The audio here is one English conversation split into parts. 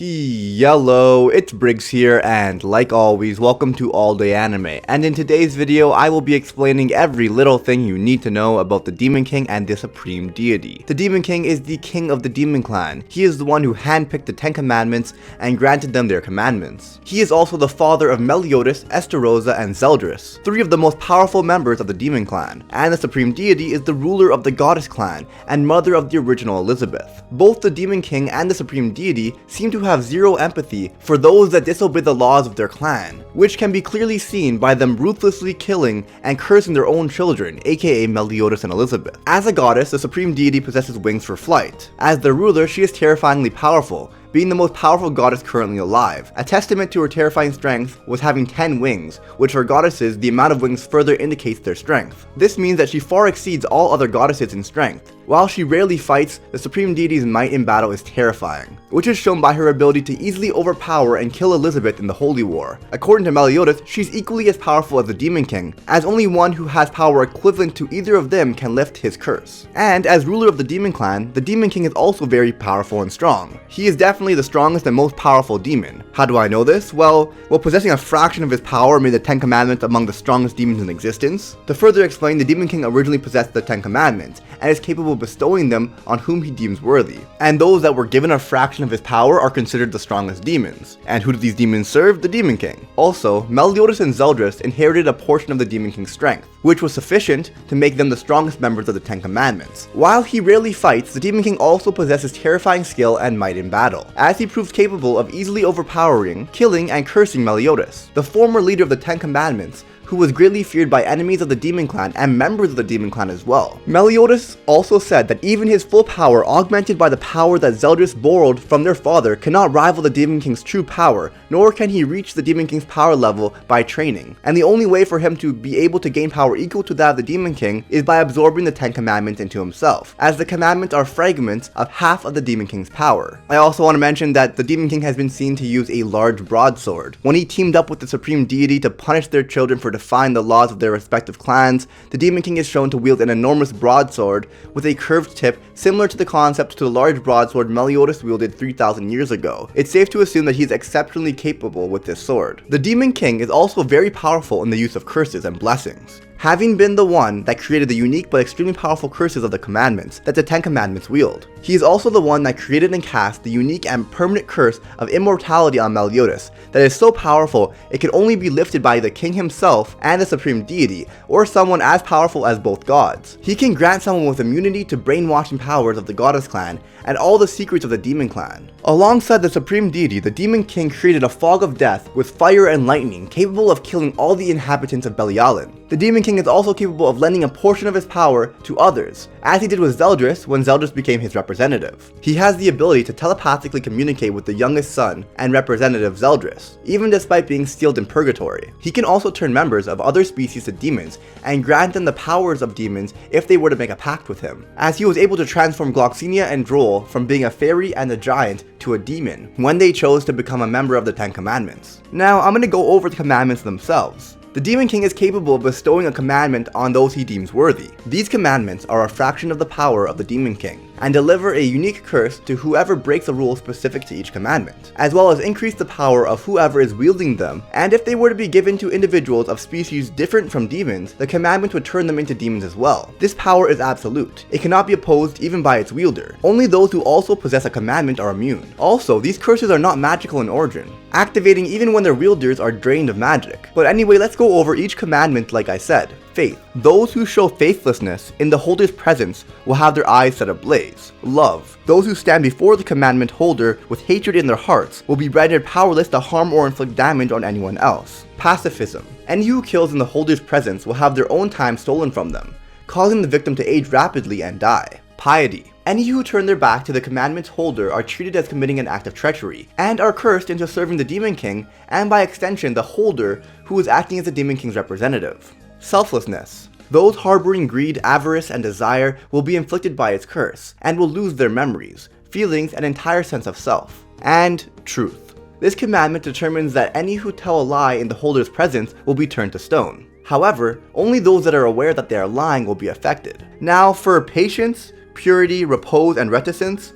Hello, it's Briggs here, and like always, welcome to All Day Anime. And in today's video, I will be explaining every little thing you need to know about the Demon King and the Supreme Deity. The Demon King is the king of the Demon Clan. He is the one who handpicked the 10 commandments and granted them their commandments. He is also the father of Meliodas, Estarossa, and Zeldris, three of the most powerful members of the Demon Clan. And the Supreme Deity is the ruler of the Goddess Clan and mother of the original Elizabeth. Both the Demon King and the Supreme Deity seem to have zero empathy for those that disobey the laws of their clan, which can be clearly seen by them ruthlessly killing and cursing their own children, aka Meliodas and Elizabeth. As a goddess, the Supreme Deity possesses wings for flight. As their ruler, she is terrifyingly powerful, being the most powerful goddess currently alive. A testament to her terrifying strength was having 10 wings, which for goddesses, the amount of wings further indicates their strength. This means that she far exceeds all other goddesses in strength. While she rarely fights, the Supreme Deity's might in battle is terrifying, which is shown by her ability to easily overpower and kill Elizabeth in the Holy War. According to Meliodas, she's equally as powerful as the Demon King, as only one who has power equivalent to either of them can lift his curse. And as ruler of the Demon Clan, the Demon King is also very powerful and strong. He is definitely the strongest and most powerful demon. How do I know this? Well, possessing a fraction of his power made the 10 commandments among the strongest demons in existence. To further explain, the Demon King originally possessed the 10 commandments, and is capable of bestowing them on whom he deems worthy. And those that were given a fraction of his power are considered the strongest demons. And who do these demons serve? The Demon King. Also, Meliodas and Zeldris inherited a portion of the Demon King's strength, which was sufficient to make them the strongest members of the 10 commandments. While he rarely fights, the Demon King also possesses terrifying skill and might in battle, as he proves capable of easily overpowering, killing, and cursing Meliodas, the former leader of the 10 commandments, who was greatly feared by enemies of the Demon Clan and members of the Demon Clan as well. Meliodas also said that even his full power, augmented by the power that Zeldris borrowed from their father, cannot rival the Demon King's true power, nor can he reach the Demon King's power level by training. And the only way for him to be able to gain power equal to that of the Demon King is by absorbing the 10 commandments into himself, as the commandments are fragments of half of the Demon King's power. I also want to mention that the Demon King has been seen to use a large broadsword. When he teamed up with the Supreme Deity to punish their children for defying the laws of their respective clans, the Demon King is shown to wield an enormous broadsword with a curved tip similar to the concept to the large broadsword Meliodas wielded 3,000 years ago. It's safe to assume that he is exceptionally capable with this sword. The Demon King is also very powerful in the use of curses and blessings, having been the one that created the unique but extremely powerful curses of the commandments that the 10 commandments wield. He is also the one that created and cast the unique and permanent curse of immortality on Meliodas that is so powerful it can only be lifted by the king himself and the Supreme Deity, or someone as powerful as both gods. He can grant someone with immunity to brainwashing powers of the Goddess Clan and all the secrets of the Demon Clan. Alongside the Supreme Deity, the Demon King created a fog of death with fire and lightning capable of killing all the inhabitants of Belialin. The Demon King is also capable of lending a portion of his power to others, as he did with Zeldris when Zeldris became his representative. He has the ability to telepathically communicate with the youngest son and representative Zeldris, even despite being sealed in purgatory. He can also turn members of other species to demons and grant them the powers of demons if they were to make a pact with him, as he was able to transform Gloxinia and Droll from being a fairy and a giant to a demon when they chose to become a member of the 10 commandments. Now, I'm going to go over the commandments themselves. The Demon King is capable of bestowing a commandment on those he deems worthy. These commandments are a fraction of the power of the Demon King, and deliver a unique curse to whoever breaks a rule specific to each commandment, as well as increase the power of whoever is wielding them, and if they were to be given to individuals of species different from demons, the commandment would turn them into demons as well. This power is absolute. It cannot be opposed even by its wielder. Only those who also possess a commandment are immune. Also, these curses are not magical in origin, activating even when their wielders are drained of magic. But anyway, let's go over each commandment like I said. Faith. Those who show faithlessness in the holder's presence will have their eyes set ablaze. Love. Those who stand before the commandment holder with hatred in their hearts will be rendered powerless to harm or inflict damage on anyone else. Pacifism. Any who kills in the holder's presence will have their own time stolen from them, causing the victim to age rapidly and die. Piety. Any who turn their back to the commandment's holder are treated as committing an act of treachery, and are cursed into serving the Demon King, and by extension the holder who is acting as the Demon King's representative. Selflessness. Those harboring greed, avarice, and desire will be inflicted by its curse, and will lose their memories, feelings, and entire sense of self. And truth. This commandment determines that any who tell a lie in the holder's presence will be turned to stone. However, only those that are aware that they are lying will be affected. Now, for patience, purity, repose, and reticence.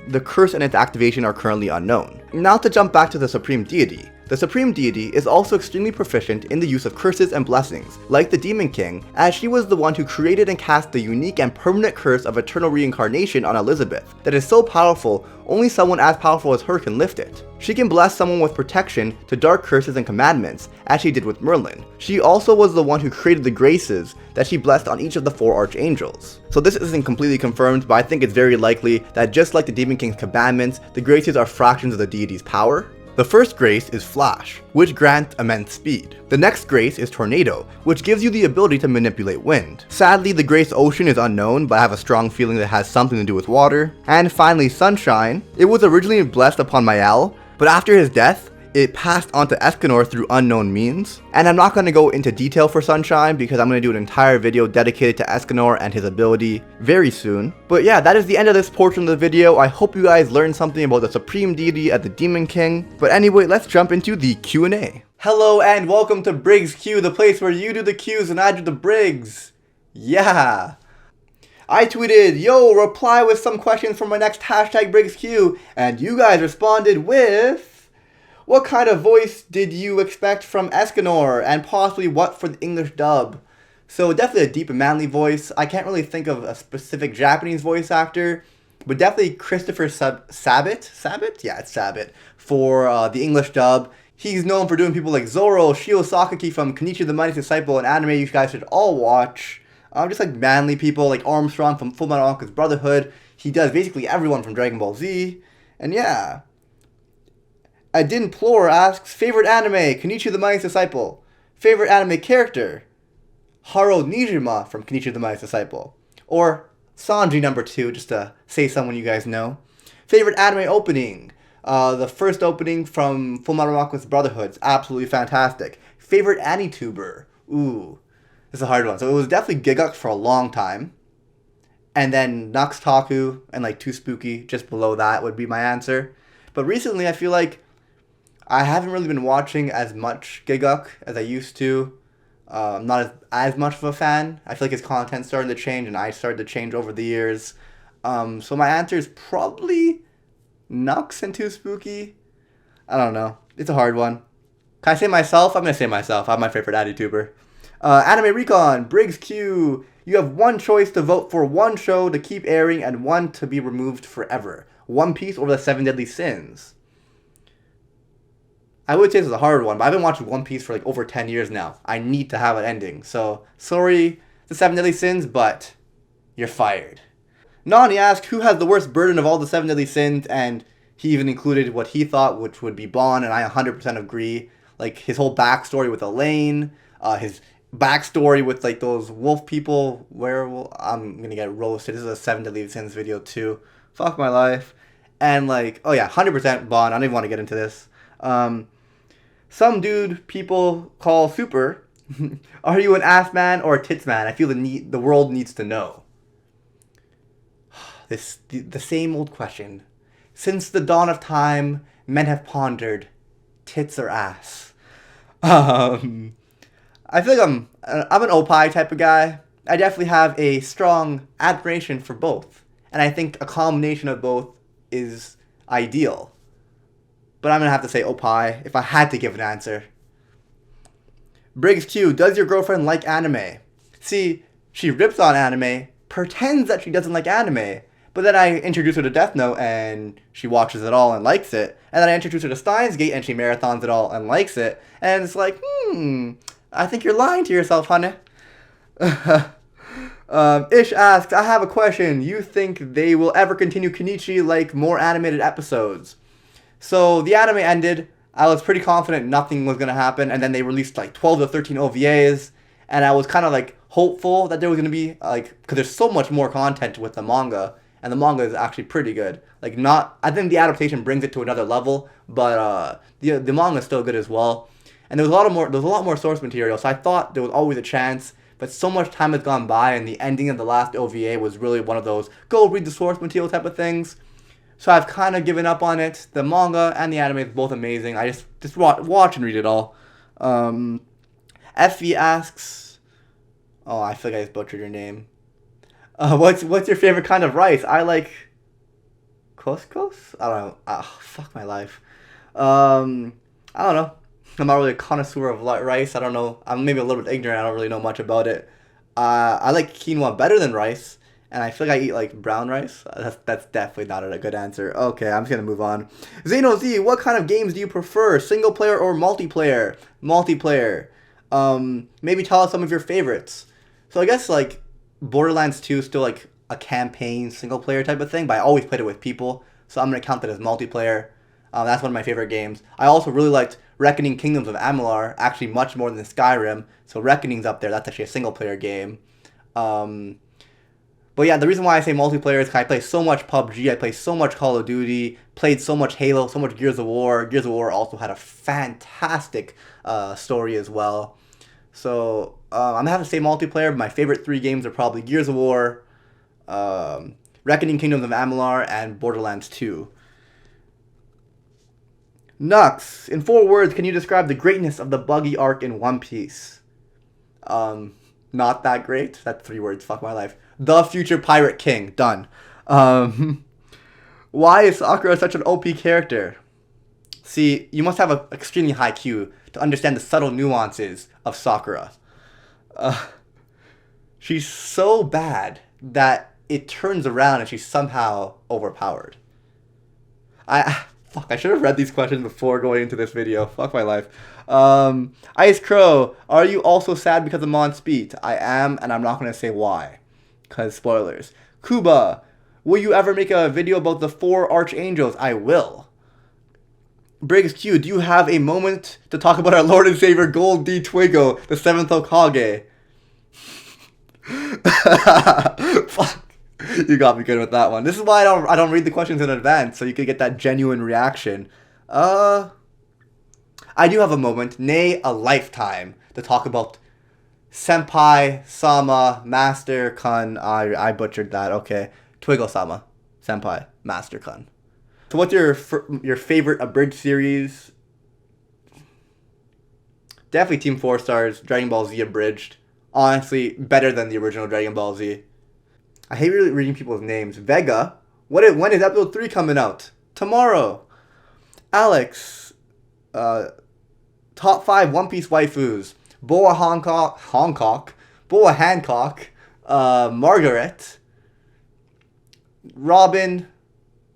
The curse and its activation are currently unknown. Now to jump back to the Supreme Deity. The Supreme Deity is also extremely proficient in the use of curses and blessings, like the Demon King, as she was the one who created and cast the unique and permanent curse of eternal reincarnation on Elizabeth that is so powerful, only someone as powerful as her can lift it. She can bless someone with protection to dark curses and commandments, as she did with Merlin. She also was the one who created the graces that she blessed on each of the 4 archangels. So this isn't completely confirmed, but I think it's very likely that just like the Demon King's commandments, the graces are fractions of the deity's power. The first grace is Flash, which grants immense speed. The next grace is Tornado, which gives you the ability to manipulate wind. Sadly, the grace Ocean is unknown, but I have a strong feeling that it has something to do with water. And finally, Sunshine. It was originally blessed upon Mayal, but after his death, it passed on to Escanor through unknown means. And I'm not going to go into detail for Sunshine because I'm going to do an entire video dedicated to Escanor and his ability very soon. But yeah, that is the end of this portion of the video. I hope you guys learned something about the Supreme Deity at the Demon King. But anyway, let's jump into the Q&A. Hello and welcome to briggsQ, the place where you do the Qs and I do the Briggs. Yeah. I tweeted, yo, reply with some questions for my next hashtag briggsQ, and you guys responded with... What kind of voice did you expect from Escanor, and possibly what for the English dub? So definitely a deep and manly voice. I can't really think of a specific Japanese voice actor, but definitely Christopher Sabat? Yeah, it's Sabat, for the English dub. He's known for doing people like Zoro, Shio Sakaki from Kenichi the Mighty Disciple, an anime you guys should all watch. Just like manly people like Armstrong from Fullmetal Alchemist Brotherhood. He does basically everyone from Dragon Ball Z. And yeah. Adin Plore asks, favorite anime, Kenichi the Mighty Disciple. Favorite anime character, Haro Nijima from Kenichi the Mighty Disciple. Or Sanji #2, just to say someone you guys know. Favorite anime opening, the first opening from Fullmetal Alchemist Brotherhood. It's absolutely fantastic. Favorite AniTuber, ooh, this is a hard one. So it was definitely Giguk for a long time. And then Nux Taku and like Too Spooky just below that would be my answer. But recently I feel like I haven't really been watching as much Giguk as I used to. I'm not as much of a fan. I feel like his content's starting to change, and I started to change over the years. So my answer is probably Nux and Too Spooky. I don't know. It's a hard one. Can I say myself? I'm going to say myself. I'm my favorite AniTuber. Anime Recon, briggsQ. You have one choice to vote for one show to keep airing and one to be removed forever. One Piece or the 7 Deadly Sins. I would say this is a hard one, but I've been watching One Piece for like over 10 years now. I need to have an ending. So, sorry, the 7 Deadly Sins, but you're fired. Nani asked who has the worst burden of all the 7 Deadly Sins, and he even included what he thought, which would be Bon, and I 100% agree. Like, his whole backstory with Elaine, his backstory with like those wolf people, I'm gonna get roasted. This is a 7 Deadly Sins video too. Fuck my life. And like, oh yeah, 100% Bon. I don't even want to get into this. Some dude people call Super. Are you an ass man or a tits man? I feel the world needs to know. The same old question. Since the dawn of time, men have pondered, tits or ass. I feel like I'm an opie type of guy. I definitely have a strong admiration for both, and I think a combination of both is ideal. But I'm going to have to say opie if I had to give an answer. briggsQ, does your girlfriend like anime? See, she rips on anime, pretends that she doesn't like anime, but then I introduce her to Death Note and she watches it all and likes it. And then I introduce her to Steins Gate and she marathons it all and likes it. And it's like, I think you're lying to yourself, honey. Ish asks, I have a question. You think they will ever continue Kenichi like more animated episodes? So the anime ended. I was pretty confident nothing was going to happen. And then they released like 12 to 13 OVAs. And I was kind of like hopeful that there was going to be like, because there's so much more content with the manga. And the manga is actually pretty good. Like I think the adaptation brings it to another level. But the manga is still good as well. And there was a lot more source material. So I thought there was always a chance. But so much time has gone by. And the ending of the last OVA was really one of those go read the source material type of things. So I've kind of given up on it. The manga and the anime is both amazing. I just watch and read it all. FV asks... Oh, I feel like I just butchered your name. What's your favorite kind of rice? I like couscous. I don't know. Fuck my life. I don't know. I'm not really a connoisseur of rice. I don't know. I'm maybe a little bit ignorant. I don't really know much about it. I like quinoa better than rice, and I feel like I eat like brown rice. That's definitely not a good answer. Okay, I'm just gonna move on. Zeno Z, what kind of games do you prefer? Single player or multiplayer? Multiplayer. Maybe tell us some of your favorites. So I guess like Borderlands 2 is still like a campaign single player type of thing, but I always played it with people, so I'm gonna count that as multiplayer. That's one of my favorite games. I also really liked Reckoning Kingdoms of Amalur, actually much more than Skyrim. So Reckoning's up there. That's actually a single player game. Um, but yeah, the reason why I say multiplayer is because I play so much PUBG, I play so much Call of Duty, played so much Halo, so much Gears of War. Gears of War also had a fantastic story as well. So I'm gonna have to say multiplayer. My favorite three games are probably Gears of War, Reckoning Kingdoms of Amalur, and Borderlands 2. Nux, in 4 words, can you describe the greatness of the Buggy arc in One Piece? Not that great. That's 3 words. Fuck my life. The future pirate king. Done. Um, why is Sakura such an OP character? See, you must have an extremely high Q to understand the subtle nuances of Sakura. Uh, she's so bad that it turns around and she's somehow overpowered. Fuck, I should have read these questions before going into this video. Fuck my life. Ice Crow, are you also sad because of Mon Speed? I am, and I'm not going to say why. Because spoilers. Kuba, will you ever make a video about the 4 archangels? I will. briggsQ, do you have a moment to talk about our Lord and Savior Gold D. Twigo, the 7th Hokage? Fuck. You got me good with that one. This is why I don't read the questions in advance, so you could get that genuine reaction. I do have a moment, nay, a lifetime, to talk about Senpai, Sama, Master, Kun. I butchered that. Okay, Twigo-sama, Senpai, Master, Kun. So, what's your favorite abridged series? Definitely Team 4 Stars, Dragon Ball Z abridged. Honestly, better than the original Dragon Ball Z. I hate really reading people's names. Vega, when is episode 3 coming out? Tomorrow. Alex, top 5 One Piece waifus. Boa Hancock, Boa Hancock, Margaret, Robin,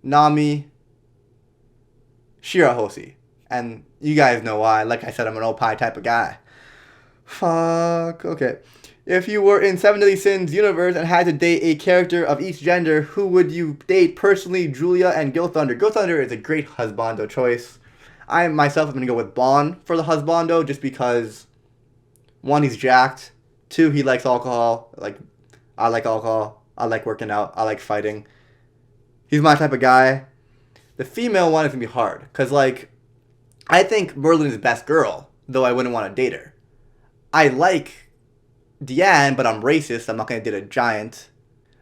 Nami, Shirahoshi. And you guys know why. Like I said, I'm an opie type of guy. Fuck. Okay. If you were in Seven Deadly Sins universe and had to date a character of each gender, who would you date personally? Julia and Gil Thunder. Gil Thunder is a great husbando choice. I myself am going to go with Bon for the husbando just because, 1, he's jacked. 2, he likes alcohol. Like, I like alcohol. I like working out. I like fighting. He's my type of guy. The female one is going to be hard because, like, I think Merlin is the best girl, though I wouldn't want to date her. I like Deanne, but I'm racist. I'm not going to date a giant.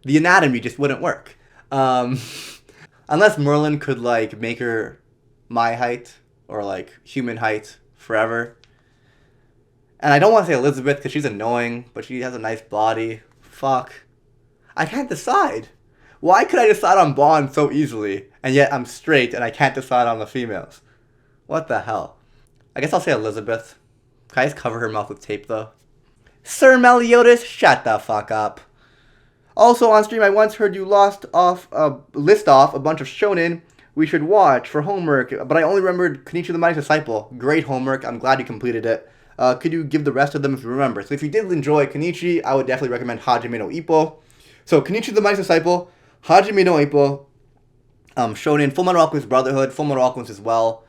The anatomy just wouldn't work. Unless Merlin could, like, make her my height or, like, human height forever. And I don't want to say Elizabeth because she's annoying, but she has a nice body. Fuck. I can't decide. Why could I decide on Bond so easily, and yet I'm straight and I can't decide on the females? What the hell? I guess I'll say Elizabeth. Can I just cover her mouth with tape, though? Sir Meliodas, shut the fuck up. Also on stream, I once heard you list off a bunch of shonen we should watch for homework, but I only remembered Kenichi the Mighty Disciple. Great homework. I'm glad you completed it. Could you give the rest of them if you remember? So if you did enjoy Kenichi, I would definitely recommend Hajime no Ippo. So Kenichi the Mighty Disciple, Hajime no Ippo, Shonen, Fullmetal Alchemist Brotherhood, Fullmetal Alchemist as well.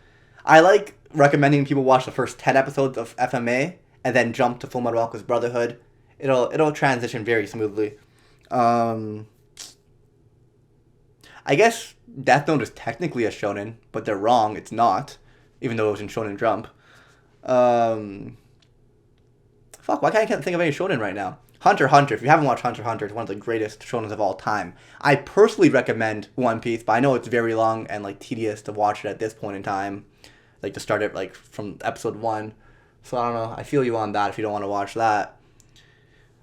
I like recommending people watch the first 10 episodes of FMA and then jump to Fullmetal Alchemist Brotherhood. It'll transition very smoothly. I guess Death Note is technically a shonen, but they're wrong. It's not, even though it was in Shonen Jump. Fuck, why can't I think of any shonen right now? Hunter x Hunter. If you haven't watched Hunter x Hunter, it's one of the greatest shonens of all time. I personally recommend One Piece, but I know it's very long and like tedious to watch it at this point in time. Like to start it like from episode 1. So I don't know. I feel you on that if you don't want to watch that.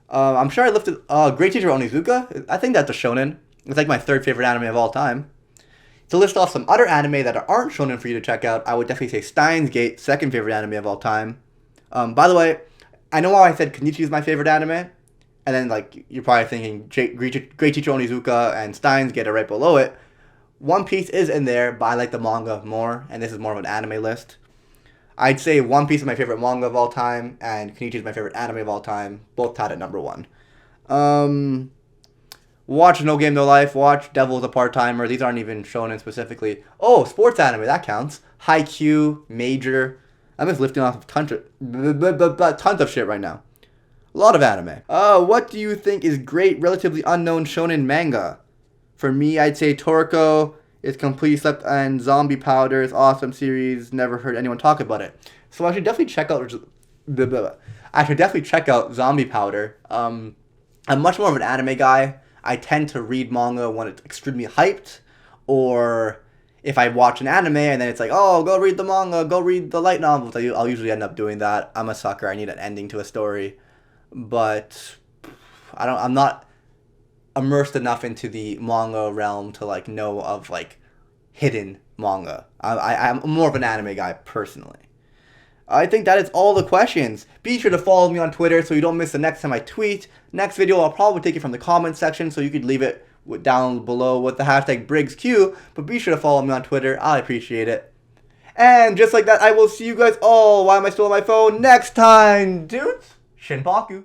I'm sure I lifted Great Teacher Onizuka. I think that's a shonen. It's like my third favorite anime of all time. To list off some other anime that aren't shonen for you to check out, I would definitely say Steins Gate, second favorite anime of all time. By the way, I know how I said Kenichi is my favorite anime, and then like you're probably thinking Great Teacher Onizuka and Steins Gate are right below it. One Piece is in there, but I like the manga more, and this is more of an anime list. I'd say One Piece is my favorite manga of all time, and Kenichi is my favorite anime of all time, both tied at number one. Watch No Game No Life, watch Devil's a Part-Timer, these aren't even shonen specifically. Oh, sports anime, that counts. Haikyuu, Major. I'm just lifting off tons of shit right now. A lot of anime. What do you think is great, relatively unknown shonen manga? For me, I'd say Toriko is Complete Slept and Zombie Powder is awesome series. Never heard anyone talk about it. So I should definitely check out. Zombie Powder. I'm much more of an anime guy. I tend to read manga when it's extremely hyped, or if I watch an anime and then it's like, oh, go read the manga, go read the light novels. I'll usually end up doing that. I'm a sucker. I need an ending to a story, but I'm not immersed enough into the manga realm to like know of like hidden manga. I'm more of an anime guy personally. I think that is all the questions. Be sure to follow me on Twitter so you don't miss the next time I tweet. Next video I'll probably take it from the comment section, so you could leave it down below with the hashtag briggsQ. But be sure to follow me on Twitter. I appreciate it. And just like that, I will see you guys all, why am I still on my phone, next time, dudes. Shinpaku.